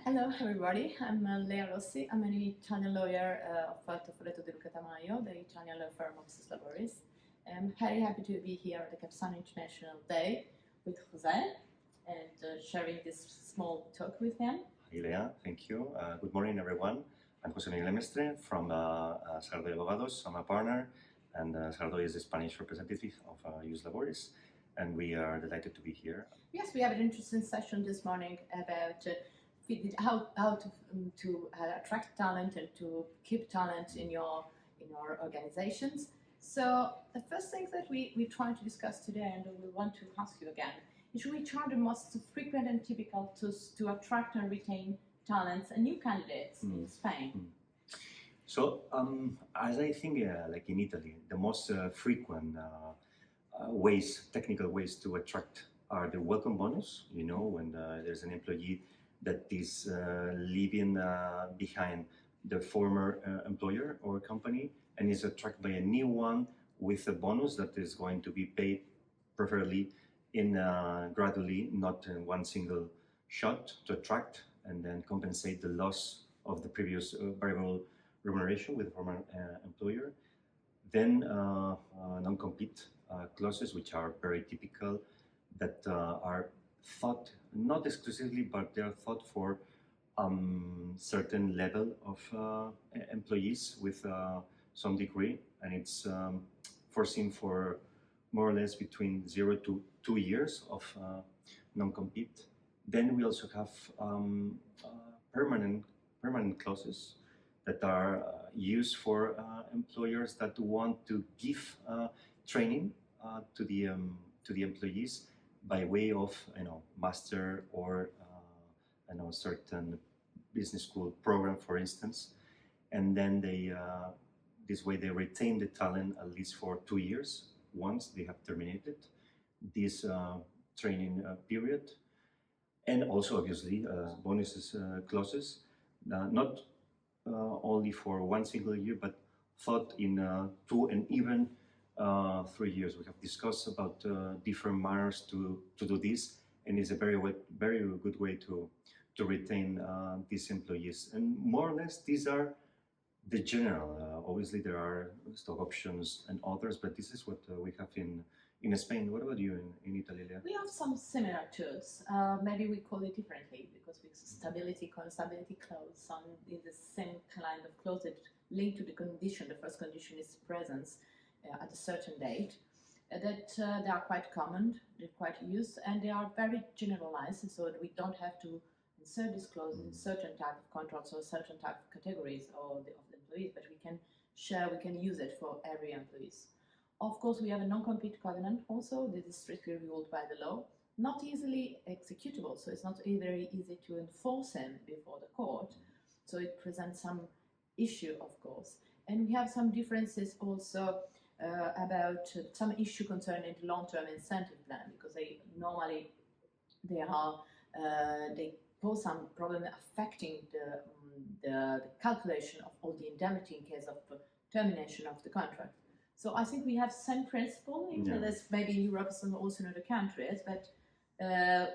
Hello everybody, I'm Lea Rossi. I'm an Italian lawyer of Tofoletto di Luca Tamayo, the Italian law firm of Ius Laboris. I'm very happy to be here at the Capsano International Day with José and sharing this small talk with him. Hi Lea, thank you. Good morning everyone. I'm José Miguel Mestre from Sardo Abogados. I'm a partner, and Sardo is the Spanish representative of Ius Laboris, and we are delighted to be here. Yes, we have an interesting session this morning about how to attract talent and to keep talent in your organizations. So the first thing that we try to discuss today, and we want to ask you again, is which are the most frequent and typical tools to attract and retain talents and new candidates in Spain? So, as I think, like in Italy, the most frequent technical ways to attract are the welcome bonus. You know, when there's an employee that is leaving behind the former employer or company and is attracted by a new one with a bonus that is going to be paid preferably in gradually, not in one single shot, to attract and then compensate the loss of the previous variable remuneration with the former employer. Then non-compete clauses, which are very typical, that are thought not exclusively, but they are thought for certain level of employees with some degree, and it's foreseen for more or less between 0 to 2 years of non-compete. Then we also have permanent clauses that are used for employers that want to give training to the employees by way of master or certain business school program, for instance, and then they this way they retain the talent at least for 2 years once they have terminated this training period, and also obviously bonuses clauses, not only for one single year, but thought in 2 and even 3 years. We have discussed about different manners to do this, and it's a very good way to retain these employees. And more or less, these are the general. Obviously, there are stock options and others, but this is what we have in Spain. What about you in Italy, Lea? We have some similar tools. Maybe we call it differently because we stability clause in the same kind of clause that linked to the condition. The first condition is presence at a certain date. That they are quite common, they're quite used, and they are very generalized, so we don't have to insert this clause in certain type of contracts or certain type of categories of the employees, but we can use it for every employees. Of course, we have a non-compete covenant also. This is strictly ruled by the law, not easily executable, so it's not very easy to enforce them before the court. So it presents some issue, of course. And we have some differences also about some issue concerning the long-term incentive plan, because they pose some problem affecting the calculation of all the indemnity in case of termination of the contract. So I think we have same principle in this, maybe in Europe and also in other countries, but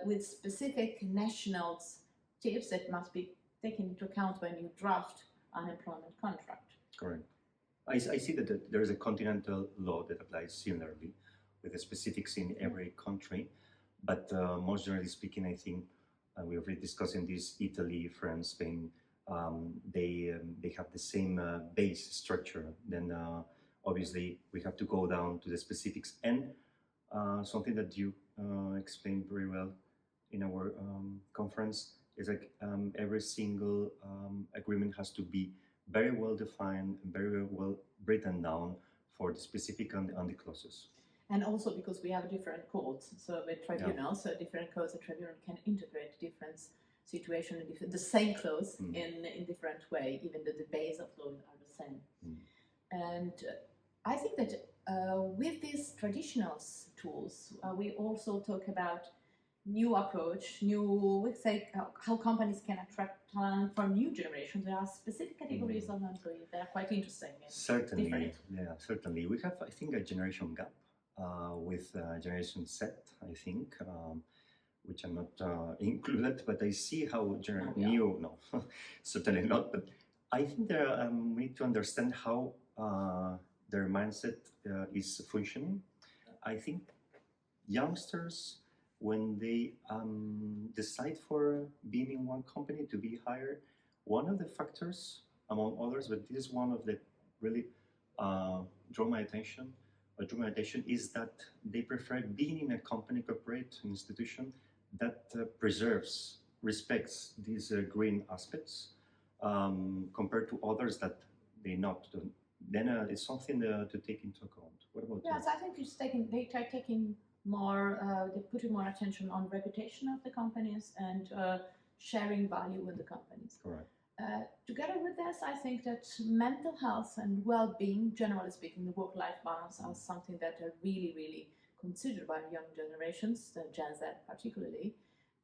with specific national tips that must be taken into account when you draft an employment contract. Correct. I see that there is a continental law that applies similarly, with the specifics in every country, but most generally speaking, I think we have already discussing this. Italy, France, Spain, they have the same base structure. Then obviously we have to go down to the specifics, and something that you explained very well in our conference is like every single agreement has to be very well defined and very well written down for the specific and the clauses. And also because we have different courts, so the tribunal, so different courts, the tribunal can integrate different situations, the same clause in different way, even though the base of law are the same. And I think that with these traditional tools, we also talk about new approach, let's say how companies can attract talent from new generations. There are specific categories of employees that are quite interesting. Certainly, different. Yeah, certainly. We have, I think, a generation gap with Generation Z, I think. which I'm not included, but I see how yeah. new, no, certainly not, but I think we need to understand how their mindset is functioning. I think youngsters, when they decide for being in one company to be hired, one of the factors, among others, but this is one of the really drew my attention, is that they prefer being in a company, corporate institution that preserves, respects these green aspects compared to others that they not. Then it's something to take into account. What about Yes, I think they are taking more, they're putting more attention on reputation of the companies and sharing value with the companies. Correct. Together with this, I think that mental health and well-being, generally speaking, the work-life balance are something that are really, really considered by young generations, the Gen Z particularly.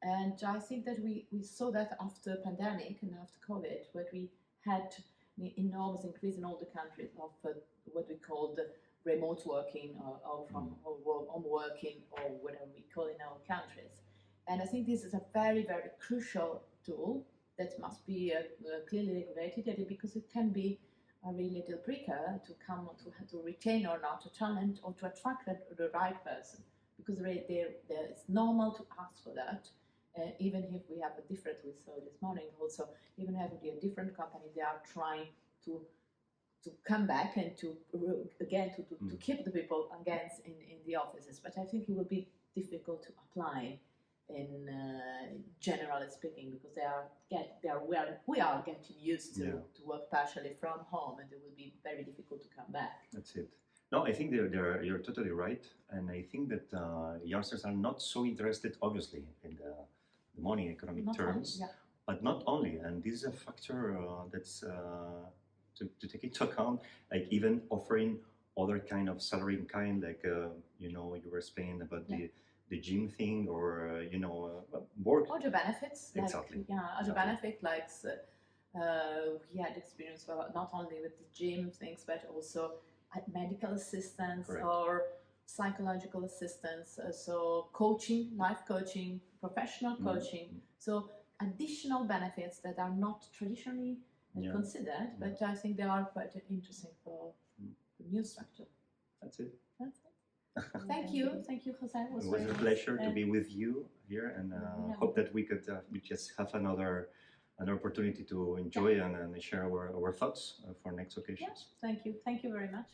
And I think that we saw that after pandemic and after COVID, where we had an enormous increase in all the countries of what we call the remote working or from home working or whatever we call in our countries. And I think this is a very, very crucial tool that must be clearly regulated because it can be a really deal breaker to come to retain or not a talent or to attract the right person, because it's normal to ask for that. Even if we have a different, we saw this morning also, even having a different company, they are trying to come back and to keep the people again in the offices. But I think it will be difficult to apply in generally speaking, because we are getting used to work partially from home, and it will be very difficult to come back. That's it. No, I think you're totally right, and I think that youngsters are not so interested, obviously, in the money economic terms, but not only, and this is a factor that's to take into account, like even offering other kind of salary in kind, like you were explaining about the gym thing, or work. Other benefits, exactly. Other benefit like we had experience not only with the gym things, but also medical assistance. Correct. Or psychological assistance, so coaching, life coaching, professional coaching. So additional benefits that are not traditionally considered, but I think they are quite interesting for the new structure. That's it. Thank you, José. It was a pleasure to be with you here, and hope that we could we just have an opportunity to enjoy and share our thoughts for next occasions. Thank you very much.